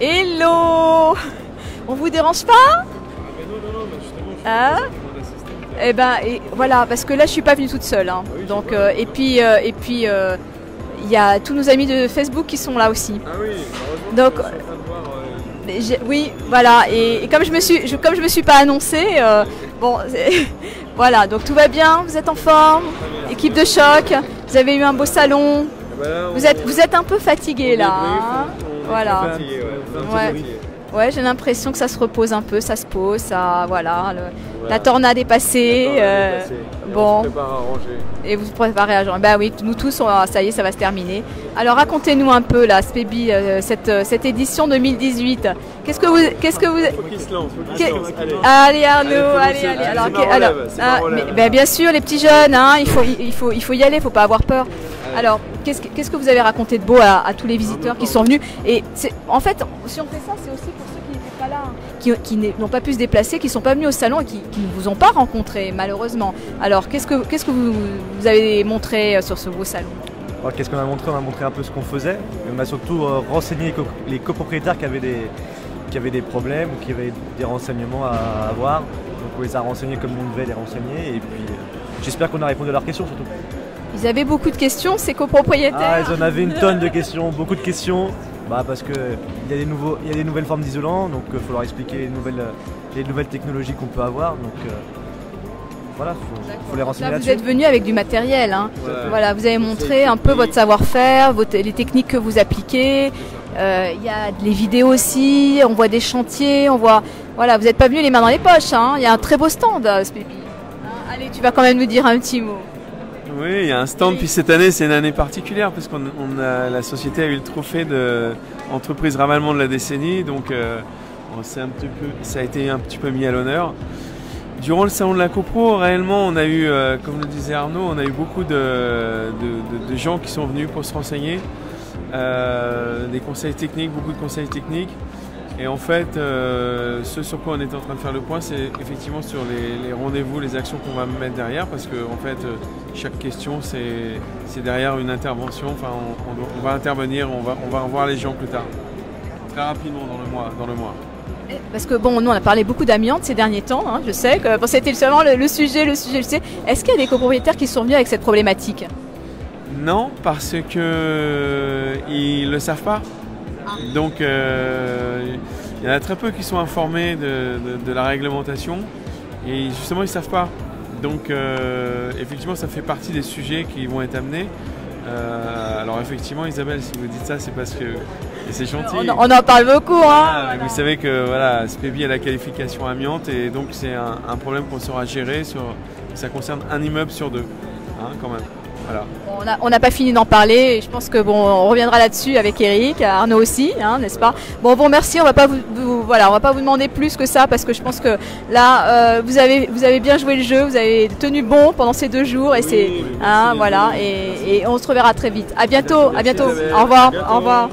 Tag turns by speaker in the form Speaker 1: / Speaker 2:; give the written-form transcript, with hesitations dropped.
Speaker 1: Hello. On vous dérange pas?
Speaker 2: Non, justement,
Speaker 1: Hein? Eh ben, voilà, parce que là, je suis pas venue toute seule. Hein.
Speaker 2: Oui,
Speaker 1: Donc,
Speaker 2: voilà.
Speaker 1: et puis, il y a tous nos amis de Facebook qui sont là aussi.
Speaker 2: Ah oui,
Speaker 1: Donc,
Speaker 2: je suis en train de voir,
Speaker 1: oui, voilà. Et comme je me suis pas annoncée, bon, voilà. Donc tout va bien. Vous êtes en forme. Équipe de choc. Vous avez eu un beau salon. Vous êtes un peu fatigué là. Hein, voilà. Ouais, j'ai l'impression que ça se repose un peu, ça se pose, ça, voilà, la tornade est passée. Bon, et vous vous préparez à ranger. Bah oui, nous tous, ça y est, ça va se terminer. Alors racontez-nous un peu là, Spébi, cette édition 2018. Qu'est-ce que vous,
Speaker 2: faut qu'il se lance,
Speaker 1: allez Arnaud, allez. Alors, bien sûr, les petits jeunes, hein, il faut y aller, il faut pas avoir peur. Alors, qu'est-ce que vous avez raconté de beau à tous les visiteurs qui sont venus? Et en fait, si on fait ça, c'est aussi pour ceux qui n'étaient pas là, qui n'ont pas pu se déplacer, qui ne sont pas venus au salon et qui ne vous ont pas rencontré, malheureusement. Alors, qu'est-ce que vous avez montré sur ce beau salon?
Speaker 3: Alors, qu'est-ce qu'on a montré? On a montré un peu ce qu'on faisait. Et on a surtout renseigné les copropriétaires qui avaient des problèmes ou qui avaient des renseignements à avoir. Donc, on les a renseignés comme on devait les renseigner. Et puis, j'espère qu'on a répondu à leurs questions surtout.
Speaker 1: Ils avaient beaucoup de questions, ces copropriétaires?
Speaker 3: Ah, ils en avaient une tonne de questions, beaucoup de questions. Parce qu'il y a des nouvelles formes d'isolants, donc il faut leur expliquer les nouvelles technologies qu'on peut avoir. Donc voilà, faut les renseigner là-dessus.
Speaker 1: Vous êtes venu avec du matériel, hein.
Speaker 2: Ouais.
Speaker 1: Voilà, vous avez montré un peu votre savoir-faire, les techniques que vous appliquez. Il y a les vidéos aussi, on voit des chantiers, on voit. Voilà, vous n'êtes pas venu les mains dans les poches, hein. Il y a un très beau stand, Spébi. Hein, allez, tu vas quand même nous dire un petit mot.
Speaker 2: Oui, il y a un stand, puis cette année c'est une année particulière parce la société a eu le trophée de entreprise ravalement de la décennie, donc ça a été un petit peu mis à l'honneur. Durant le salon de la copro, réellement on a eu, comme le disait Arnaud, on a eu beaucoup de gens qui sont venus pour se renseigner, des conseils techniques, beaucoup de conseils techniques. Et en fait, ce sur quoi on est en train de faire le point, c'est effectivement sur les rendez-vous, les actions qu'on va mettre derrière, parce que en fait, chaque question, c'est derrière une intervention. Enfin, on va intervenir, on va revoir les gens plus tard, très rapidement dans le mois.
Speaker 1: Parce que bon, nous on a parlé beaucoup d'amiante ces derniers temps, hein, je sais que c'était seulement le sujet, je sais. Est-ce qu'il y a des copropriétaires qui sont venus avec cette problématique?
Speaker 2: Non, parce que ils le savent pas. Donc il y en a très peu qui sont informés de la réglementation et justement ils ne savent pas. Donc effectivement ça fait partie des sujets qui vont être amenés. Alors effectivement Isabelle, si vous dites ça, c'est parce que c'est gentil.
Speaker 1: On en parle beaucoup, hein.
Speaker 2: Voilà. Vous savez que voilà, Spébi a la qualification amiante et donc c'est un problème qu'on saura gérer. Ça concerne un immeuble sur deux, hein, quand même. Voilà.
Speaker 1: On n'a pas fini d'en parler et je pense que bon, on reviendra là-dessus avec Eric, Arnaud aussi, hein, n'est-ce pas? Bon, bon, merci. On va pas on va pas vous demander plus que ça parce que je pense que là, vous avez bien joué le jeu, vous avez tenu bon pendant ces 2 jours et voilà. Et on se reverra très vite. À bientôt. Au revoir.